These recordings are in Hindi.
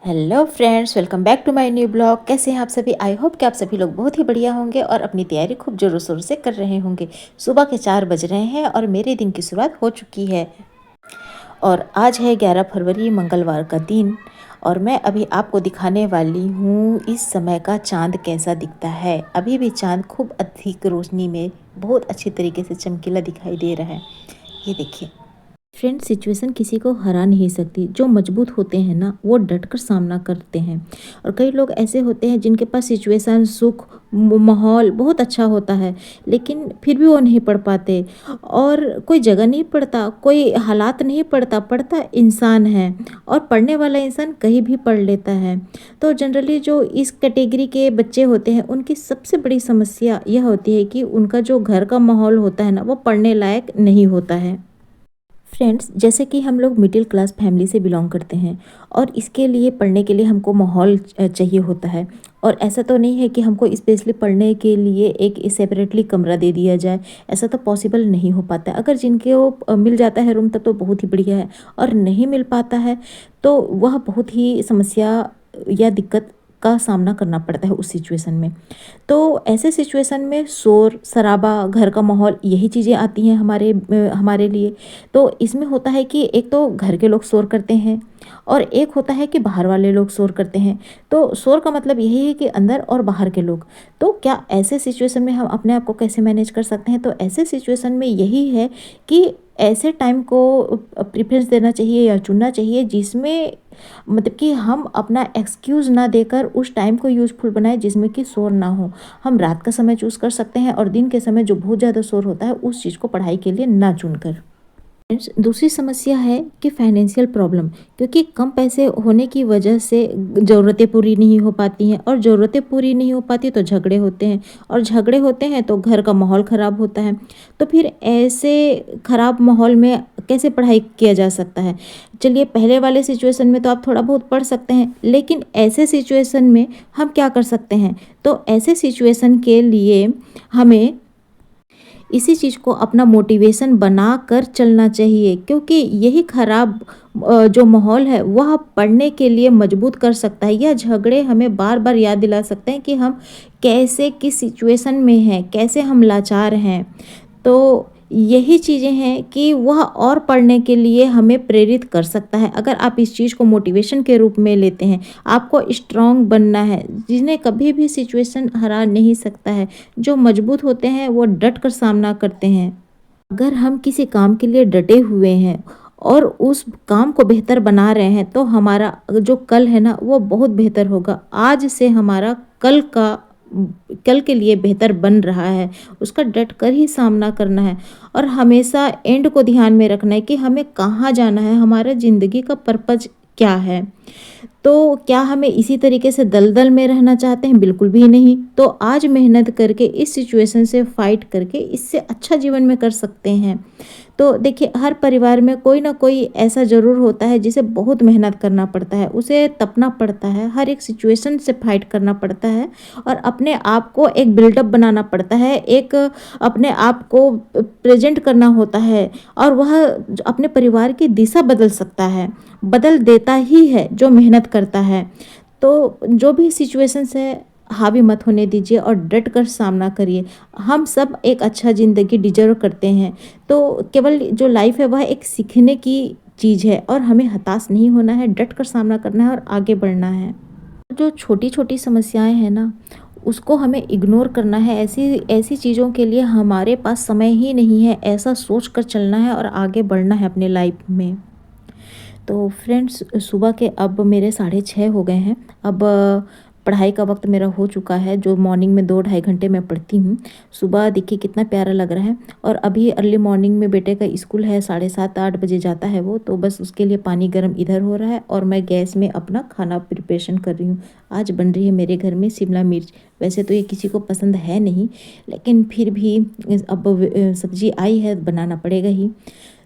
Hello friends, welcome back to my new blog. कैसे हैं आप सभी? आई होप कि आप सभी लोग बहुत ही बढ़िया होंगे और अपनी तैयारी खूब जोरों शोरों से कर रहे होंगे। सुबह के 4 बज रहे हैं और मेरे दिन की शुरुआत हो चुकी है। और आज है 11 फरवरी, मंगलवार का दिन। और मैं अभी आपको दिखाने वाली हूँ इस समय का चाँद कैसा दिखता है। अभी भी चाँद खूब अधिक रोशनी में बहुत अच्छी तरीके से चमकीला दिखाई दे रहा है। ये देखिए फ्रेंड, सिचुएशन किसी को हरा नहीं सकती। जो मजबूत होते हैं ना, वो डट कर सामना करते हैं। और कई लोग ऐसे होते हैं जिनके पास सिचुएशन, सुख, माहौल बहुत अच्छा होता है, लेकिन फिर भी वो नहीं पढ़ पाते। और कोई जगह नहीं पढ़ता, कोई हालात नहीं पढ़ता, पढ़ता इंसान है। और पढ़ने वाला इंसान कहीं भी पढ़ लेता है। तो जनरली जो इस कैटेगरी के बच्चे होते हैं, उनकी सबसे बड़ी समस्या यह होती है कि उनका जो घर का माहौल होता है ना, वो पढ़ने लायक नहीं होता है। फ्रेंड्स, जैसे कि हम लोग मिडिल क्लास फैमिली से बिलोंग करते हैं और इसके लिए पढ़ने के लिए हमको माहौल चाहिए होता है। और ऐसा तो नहीं है कि हमको स्पेशली पढ़ने के लिए एक सेपरेटली कमरा दे दिया जाए। ऐसा तो पॉसिबल नहीं हो पाता है। अगर जिनके वो मिल जाता है रूम, तब तो बहुत ही बढ़िया है। और नहीं मिल पाता है तो वह बहुत ही समस्या या दिक्कत का सामना करना पड़ता है उस सिचुएशन में। तो ऐसे सिचुएशन में शोर शराबा, घर का माहौल, यही चीज़ें आती हैं हमारे लिए। तो इसमें होता है कि एक तो घर के लोग शोर करते हैं और एक होता है कि बाहर वाले लोग शोर करते हैं। तो शोर का मतलब यही है कि अंदर और बाहर के लोग। तो क्या ऐसे सिचुएशन में हम अपने आप को कैसे मैनेज कर सकते हैं? तो ऐसे सिचुएशन में यही है कि ऐसे टाइम को प्रेफरेंस देना चाहिए या चुनना चाहिए जिसमें मतलब कि हम अपना एक्सक्यूज़ ना देकर उस टाइम को यूज़फुल बनाएं, जिसमें कि शोर ना हो। हम रात का समय चूज़ कर सकते हैं और दिन के समय जो बहुत ज़्यादा शोर होता है, उस चीज़ को पढ़ाई के लिए ना चुनकर। फ्रेंड्स, दूसरी समस्या है कि फाइनेंशियल प्रॉब्लम, क्योंकि कम पैसे होने की वजह से ज़रूरतें पूरी नहीं हो पाती हैं और ज़रूरतें पूरी नहीं हो पाती तो झगड़े होते हैं और झगड़े होते हैं तो घर का माहौल ख़राब होता है। तो फिर ऐसे ख़राब माहौल में कैसे पढ़ाई किया जा सकता है? चलिए, पहले वाले सिचुएशन में तो आप थोड़ा बहुत पढ़ सकते हैं, लेकिन ऐसे सिचुएशन में हम क्या कर सकते हैं? तो ऐसे सिचुएशन के लिए हमें इसी चीज़ को अपना मोटिवेशन बना कर चलना चाहिए, क्योंकि यही खराब जो माहौल है वह पढ़ने के लिए मजबूत कर सकता है। यह झगड़े हमें बार बार याद दिला सकते हैं कि हम कैसे किस सिचुएशन में हैं, कैसे हम लाचार हैं। तो यही चीज़ें हैं कि वह और पढ़ने के लिए हमें प्रेरित कर सकता है। अगर आप इस चीज़ को मोटिवेशन के रूप में लेते हैं, आपको स्ट्रॉन्ग बनना है, जिन्हें कभी भी सिचुएशन हरा नहीं सकता है। जो मजबूत होते हैं वो डट कर सामना करते हैं। अगर हम किसी काम के लिए डटे हुए हैं और उस काम को बेहतर बना रहे हैं, तो हमारा जो कल है ना, वो बहुत बेहतर होगा। आज से हमारा कल के लिए बेहतर बन रहा है, उसका डट कर ही सामना करना है। और हमेशा एंड को ध्यान में रखना है कि हमें कहाँ जाना है, हमारा ज़िंदगी का पर्पज़ क्या है। तो क्या हमें इसी तरीके से दलदल में रहना चाहते हैं? बिल्कुल भी नहीं। तो आज मेहनत करके इस सिचुएशन से फाइट करके इससे अच्छा जीवन में कर सकते हैं। तो देखिए, हर परिवार में कोई ना कोई ऐसा ज़रूर होता है जिसे बहुत मेहनत करना पड़ता है, उसे तपना पड़ता है, हर एक सिचुएशन से फाइट करना पड़ता है और अपने आप को एक बिल्डअप बनाना पड़ता है, एक अपने आप को प्रेजेंट करना होता है। और वह अपने परिवार की दिशा बदल सकता है, बदल देता ही है जो मेहनत करता है। तो जो भी सिचुएशंस है, हावी मत होने दीजिए और डट कर सामना करिए। हम सब एक अच्छा ज़िंदगी डिजर्व करते हैं। तो केवल जो लाइफ है वह एक सीखने की चीज़ है और हमें हताश नहीं होना है, डट कर सामना करना है और आगे बढ़ना है। जो छोटी छोटी समस्याएं हैं ना, उसको हमें इग्नोर करना है। ऐसी ऐसी चीज़ों के लिए हमारे पास समय ही नहीं है, ऐसा सोच कर चलना है और आगे बढ़ना है अपने लाइफ में। तो फ्रेंड्स, सुबह के अब मेरे 6:30 हो गए हैं। अब पढ़ाई का वक्त मेरा हो चुका है, जो मॉर्निंग में 2 ढाई घंटे मैं पढ़ती हूँ। सुबह देखिए कितना प्यारा लग रहा है। और अभी अर्ली मॉर्निंग में बेटे का स्कूल है, 7:30-8 बजे जाता है वो, तो बस उसके लिए पानी गर्म इधर हो रहा है और मैं गैस में अपना खाना प्रिपरेशन कर रही हूँ। आज बन रही है मेरे घर में शिमला मिर्च। वैसे तो ये किसी को पसंद है नहीं, लेकिन फिर भी अब सब्जी आई है, बनाना पड़ेगा ही।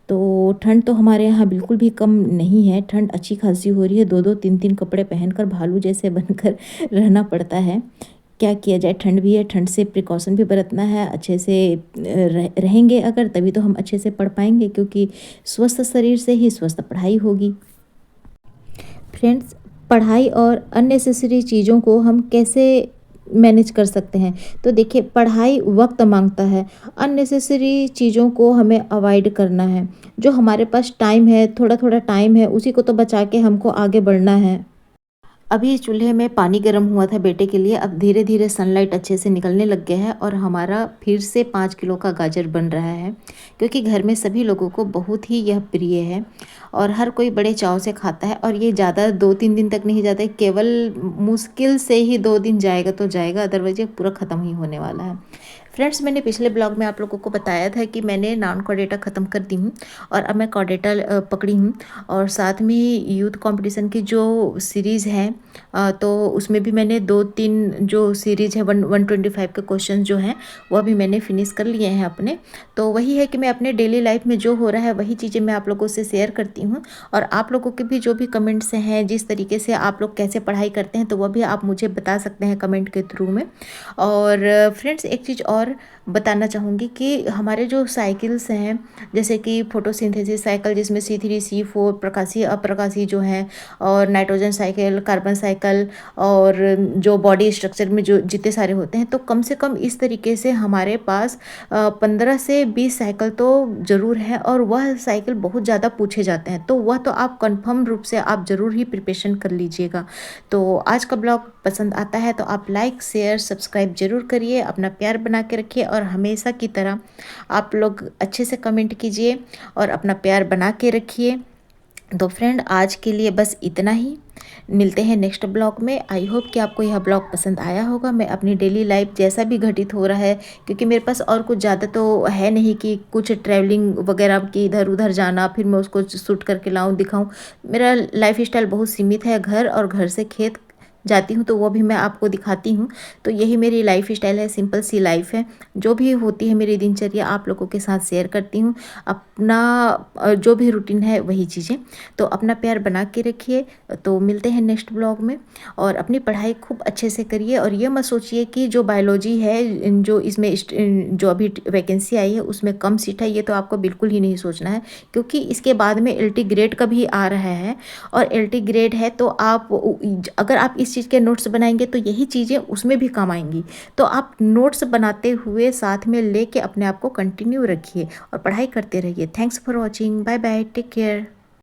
तो ठंड तो हमारे यहाँ बिल्कुल भी कम नहीं है, ठंड अच्छी खासी हो रही है। 2-2 3-3 कपड़े पहनकर भालू जैसे बनकर रहना पड़ता है। क्या किया जाए, ठंड भी है, ठंड से प्रिकॉशन भी बरतना है। अच्छे से रहेंगे अगर, तभी तो हम अच्छे से पढ़ पाएंगे, क्योंकि स्वस्थ शरीर से ही स्वस्थ पढ़ाई होगी। फ्रेंड्स, पढ़ाई और अननेसेसरी चीज़ों को हम कैसे मैनेज कर सकते हैं। तो देखिए, पढ़ाई वक्त मांगता है, अननेसेसरी चीज़ों को हमें अवॉइड करना है। जो हमारे पास टाइम है, थोड़ा थोड़ा टाइम है, उसी को तो बचा के हमको आगे बढ़ना है। अभी चूल्हे में पानी गर्म हुआ था बेटे के लिए, अब धीरे धीरे सनलाइट अच्छे से निकलने लग गया है और हमारा फिर से 5 किलो का गाजर बन रहा है, क्योंकि घर में सभी लोगों को बहुत ही यह प्रिय है और हर कोई बड़े चाव से खाता है। और ये ज़्यादा 2-3 दिन तक नहीं जाता है, केवल मुश्किल से ही 2 दिन जाएगा तो जाएगा, अदरवाइज ये पूरा ख़त्म ही होने वाला है। फ्रेंड्स, मैंने पिछले ब्लॉग में आप लोगों को बताया था कि मैंने नॉन कॉर्डेटा ख़त्म कर दी हूँ और अब मैं कॉर्डेटा पकड़ी हूँ। और साथ में ही यूथ कंपटीशन की जो सीरीज़ है, तो उसमें भी मैंने 2-3 जो सीरीज़ है 125 के क्वेश्चन जो हैं वो अभी मैंने फिनिश कर लिए हैं अपने। तो वही है कि मैं अपने डेली लाइफ में जो हो रहा है वही चीज़ें मैं आप लोगों से शेयर करती हूँ। और आप लोगों के भी जो भी कमेंट्स हैं, जिस तरीके से आप लोग कैसे पढ़ाई करते हैं, तो वह भी आप मुझे बता सकते हैं कमेंट के थ्रू में। और फ्रेंड्स, एक चीज़ और बताना चाहूँगी कि हमारे जो साइकिल्स हैं, जैसे कि फोटोसिंथेसिस साइकिल जिसमें C3 C4 प्रकाशीय अप्रकाशीय जो हैं, और नाइट्रोजन साइकिल, कार्बन साइकिल, और जो बॉडी स्ट्रक्चर में जो जितने सारे होते हैं, तो कम से कम इस तरीके से हमारे पास 15 से 20 साइकिल तो ज़रूर है। और वह साइकिल बहुत ज़्यादा पूछे जाते हैं, तो वह तो आप कंफर्म रूप से आप ज़रूर ही प्रिपरेशन कर लीजिएगा। तो आज का ब्लॉग पसंद आता है तो आप लाइक शेयर सब्सक्राइब ज़रूर करिए, अपना प्यार बना के रखिए और हमेशा की तरह आप लोग अच्छे से कमेंट कीजिए और अपना प्यार बना के रखिए। तो फ्रेंड, आज के लिए बस इतना ही। मिलते हैं नेक्स्ट ब्लॉग में। आई होप कि आपको यह ब्लॉग पसंद आया होगा। मैं अपनी डेली लाइफ जैसा भी घटित हो रहा है, क्योंकि मेरे पास और कुछ ज़्यादा तो है नहीं कि कुछ ट्रैवलिंग वगैरह की इधर उधर जाना फिर मैं उसको शूट करके लाऊं दिखाऊं। मेरा लाइफ स्टाइल बहुत सीमित है, घर और घर से खेत जाती हूँ तो वो भी मैं आपको दिखाती हूँ। तो यही मेरी लाइफ स्टाइल है, सिंपल सी लाइफ है। जो भी होती है मेरी दिनचर्या आप लोगों के साथ शेयर करती हूँ, अपना जो भी रूटीन है वही चीज़ें। तो अपना प्यार बना के रखिए। तो मिलते हैं नेक्स्ट ब्लॉग में। और अपनी पढ़ाई खूब अच्छे से करिए और ये मत सोचिए कि जो बायोलॉजी है, जो इसमें जो अभी वैकेंसी आई है उसमें कम सीट है, ये तो आपको बिल्कुल ही नहीं सोचना है, क्योंकि इसके बाद में LT ग्रेड का भी आ रहा है। और LT ग्रेड है तो आप अगर आप इस चीज़ के नोट्स बनाएंगे तो यही चीज़ें उसमें भी काम आएंगी। तो आप नोट्स बनाते हुए साथ में लेके अपने आप को कंटिन्यू रखिए और पढ़ाई करते रहिए। Thanks for watching, bye bye, take care.